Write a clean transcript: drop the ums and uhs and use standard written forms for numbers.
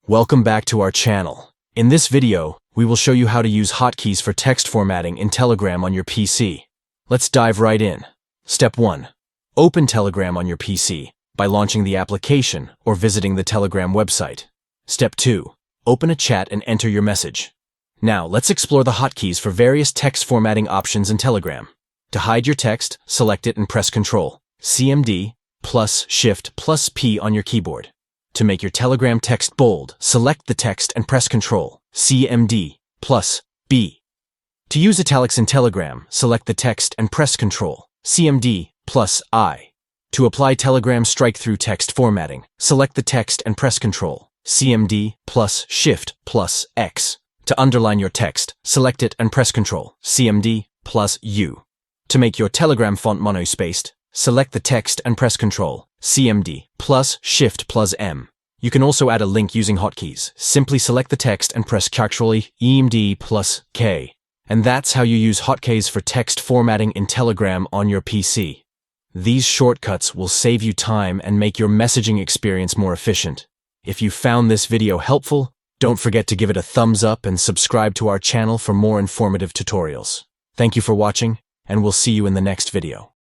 Welcome back to our channel. In this video, we will show you how to use hotkeys for text formatting in Telegram on your PC. Let's dive right in. Step 1. Open Telegram on your PC by launching the application or visiting the Telegram website. Step 2. Open a chat and enter your message. Now, let's explore the hotkeys for various text formatting options in Telegram. To hide your text, select it and press Ctrl, CMD, plus Shift plus P on your keyboard. To make your Telegram text bold, select the text and press Ctrl, CMD, plus B. To use italics in Telegram, select the text and press Ctrl, CMD, plus I. To apply Telegram strike-through text formatting, select the text and press Ctrl, CMD, plus Shift, plus X. To underline your text, select it and press Ctrl, CMD, plus U. To make your Telegram font monospaced, select the text and press Ctrl, CMD, plus Shift plus M. You can also add a link using hotkeys. Simply select the text and press Ctrl EMD plus K. And that's how you use hotkeys for text formatting in Telegram on your PC. These shortcuts will save you time and make your messaging experience more efficient. If you found this video helpful, don't forget to give it a thumbs up and subscribe to our channel for more informative tutorials. Thank you for watching, and we'll see you in the next video.